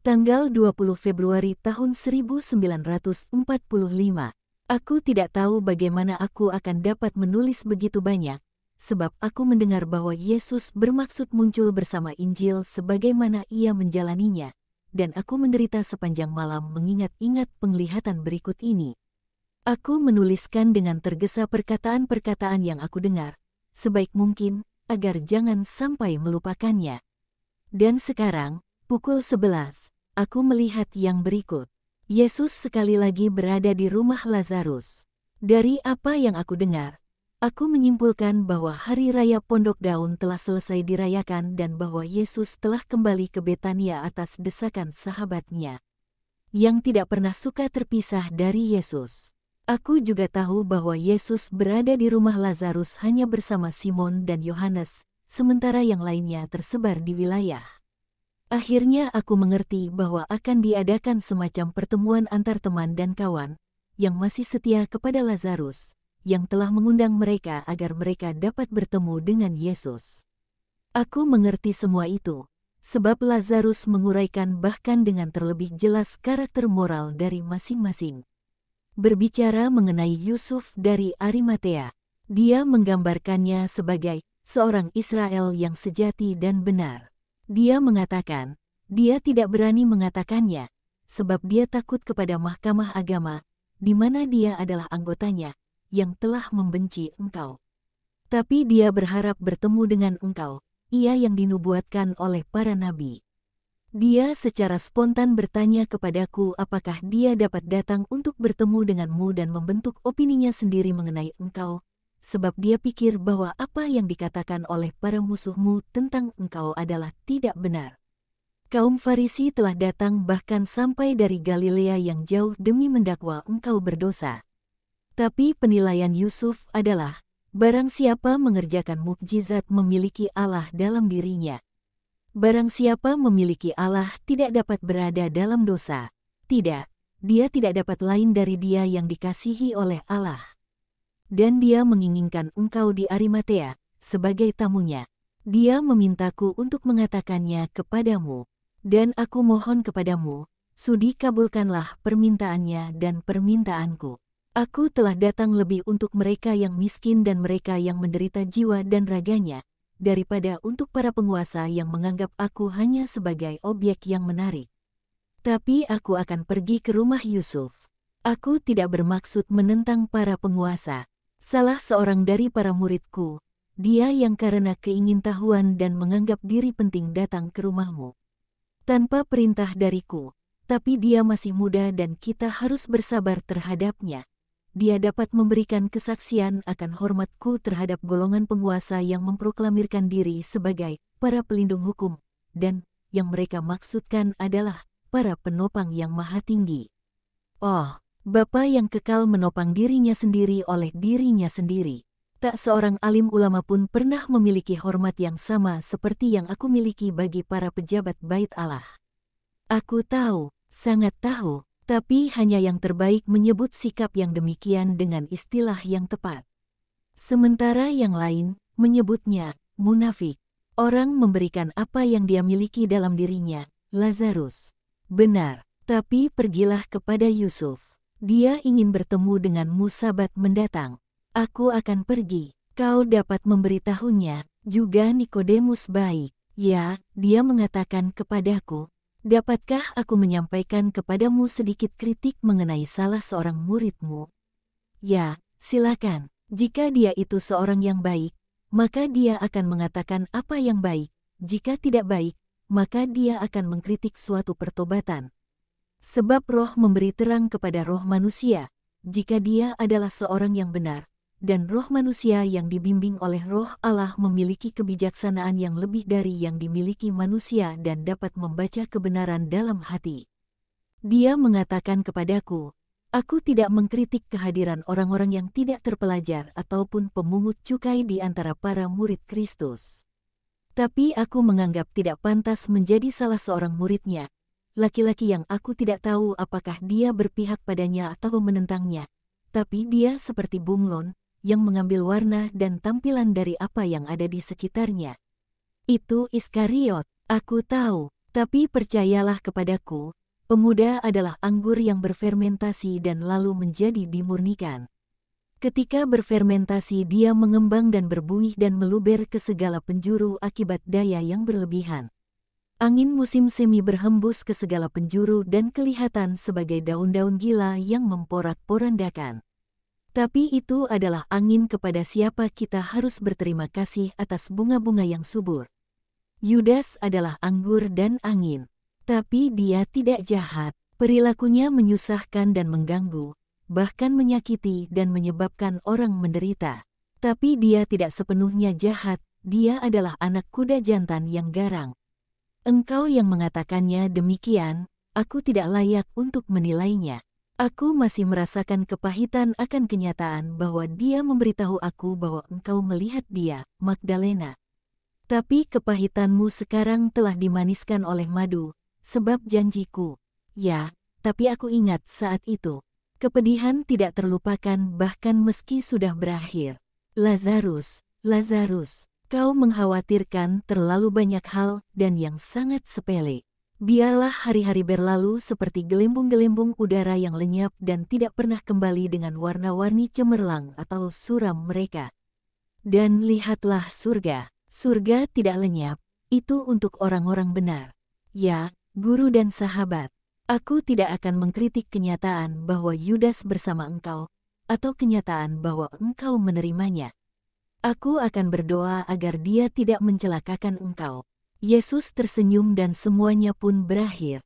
Tanggal 20 Februari tahun 1945. Aku tidak tahu bagaimana aku akan dapat menulis begitu banyak, sebab aku mendengar bahwa Yesus bermaksud muncul bersama Injil sebagaimana ia menjalaninya, dan aku menderita sepanjang malam mengingat-ingat penglihatan berikut ini. Aku menuliskan dengan tergesa perkataan-perkataan yang aku dengar, sebaik mungkin, agar jangan sampai melupakannya. Dan sekarang, pukul 11, aku melihat yang berikut. Yesus sekali lagi berada di rumah Lazarus. Dari apa yang aku dengar, aku menyimpulkan bahwa Hari Raya Pondok Daun telah selesai dirayakan dan bahwa Yesus telah kembali ke Betania atas desakan sahabatnya, yang tidak pernah suka terpisah dari Yesus. Aku juga tahu bahwa Yesus berada di rumah Lazarus hanya bersama Simon dan Yohanes, sementara yang lainnya tersebar di wilayah. Akhirnya aku mengerti bahwa akan diadakan semacam pertemuan antar teman dan kawan, yang masih setia kepada Lazarus, yang telah mengundang mereka agar mereka dapat bertemu dengan Yesus. Aku mengerti semua itu, sebab Lazarus menguraikan bahkan dengan terlebih jelas karakter moral dari masing-masing. Berbicara mengenai Yusuf dari Arimatea, dia menggambarkannya sebagai seorang Israel yang sejati dan benar. Dia mengatakan, dia tidak berani mengatakannya, sebab dia takut kepada mahkamah agama, di mana dia adalah anggotanya, yang telah membenci engkau. Tapi dia berharap bertemu dengan engkau, ia yang dinubuatkan oleh para nabi. Dia secara spontan bertanya kepadaku apakah dia dapat datang untuk bertemu denganmu dan membentuk opininya sendiri mengenai engkau, sebab dia pikir bahwa apa yang dikatakan oleh para musuhmu tentang engkau adalah tidak benar. Kaum Farisi telah datang bahkan sampai dari Galilea yang jauh demi mendakwa engkau berdosa. Tapi penilaian Yusuf adalah, barang siapa mengerjakan mukjizat memiliki Allah dalam dirinya. Barang siapa memiliki Allah tidak dapat berada dalam dosa. Tidak, dia tidak dapat lain dari dia yang dikasihi oleh Allah. Dan dia menginginkan engkau di Arimatea, sebagai tamunya. Dia memintaku untuk mengatakannya kepadamu. Dan aku mohon kepadamu, sudi kabulkanlah permintaannya dan permintaanku. Aku telah datang lebih untuk mereka yang miskin dan mereka yang menderita jiwa dan raganya, daripada untuk para penguasa yang menganggap aku hanya sebagai objek yang menarik. Tapi aku akan pergi ke rumah Yusuf. Aku tidak bermaksud menentang para penguasa. Salah seorang dari para muridku, dia yang karena keingintahuan dan menganggap diri penting datang ke rumahmu. Tanpa perintah dariku, tapi dia masih muda dan kita harus bersabar terhadapnya. Dia dapat memberikan kesaksian akan hormatku terhadap golongan penguasa yang memproklamirkan diri sebagai para pelindung hukum, dan yang mereka maksudkan adalah para penopang yang maha tinggi. Oh, Bapa yang kekal menopang dirinya sendiri oleh dirinya sendiri. Tak seorang alim ulama pun pernah memiliki hormat yang sama seperti yang aku miliki bagi para pejabat bait Allah. Aku tahu, sangat tahu, tapi hanya yang terbaik menyebut sikap yang demikian dengan istilah yang tepat. Sementara yang lain menyebutnya munafik. Orang memberikan apa yang dia miliki dalam dirinya, Lazarus. Benar, tapi pergilah kepada Yusuf. Dia ingin bertemu denganmu Sabat mendatang. Aku akan pergi. Kau dapat memberitahunya, juga Nikodemus baik. Ya, dia mengatakan kepadaku, dapatkah aku menyampaikan kepadamu sedikit kritik mengenai salah seorang muridmu? Ya, silakan. Jika dia itu seorang yang baik, maka dia akan mengatakan apa yang baik. Jika tidak baik, maka dia akan mengkritik suatu pertobatan. Sebab roh memberi terang kepada roh manusia, jika dia adalah seorang yang benar, dan roh manusia yang dibimbing oleh roh Allah memiliki kebijaksanaan yang lebih dari yang dimiliki manusia dan dapat membaca kebenaran dalam hati. Dia mengatakan kepadaku, aku tidak mengkritik kehadiran orang-orang yang tidak terpelajar ataupun pemungut cukai di antara para murid Kristus. Tapi aku menganggap tidak pantas menjadi salah seorang muridnya, laki-laki yang aku tidak tahu apakah dia berpihak padanya atau menentangnya, tapi dia seperti bunglon yang mengambil warna dan tampilan dari apa yang ada di sekitarnya. Itu Iskariot, aku tahu, Tapi percayalah kepadaku, pemuda adalah anggur yang berfermentasi dan lalu menjadi dimurnikan. Ketika berfermentasi dia mengembang dan berbuih dan meluber ke segala penjuru akibat daya yang berlebihan. Angin musim semi berhembus ke segala penjuru dan kelihatan sebagai daun-daun gila yang memporak-porandakan. Tapi itu adalah angin kepada siapa kita harus berterima kasih atas bunga-bunga yang subur. Yudas adalah anggur dan angin. Tapi dia tidak jahat. Perilakunya menyusahkan dan mengganggu, bahkan menyakiti dan menyebabkan orang menderita. Tapi dia tidak sepenuhnya jahat, dia adalah anak kuda jantan yang garang. Engkau yang mengatakannya demikian, aku tidak layak untuk menilainya. Aku masih merasakan kepahitan akan kenyataan bahwa dia memberitahu aku bahwa engkau melihat dia, Magdalena. Tapi kepahitanmu sekarang telah dimaniskan oleh madu, sebab janjiku. Ya, tapi aku ingat saat itu. Kepedihan tidak terlupakan bahkan meski sudah berakhir. Lazarus, Lazarus, kau mengkhawatirkan terlalu banyak hal dan yang sangat sepele. Biarlah hari-hari berlalu seperti gelembung-gelembung udara yang lenyap dan tidak pernah kembali dengan warna-warni cemerlang atau suram mereka. Dan lihatlah surga. Surga tidak lenyap, itu untuk orang-orang benar. Ya, guru dan sahabat, aku tidak akan mengkritik kenyataan bahwa Yudas bersama engkau, atau kenyataan bahwa engkau menerimanya. Aku akan berdoa agar dia tidak mencelakakan engkau. Yesus tersenyum dan semuanya pun berakhir.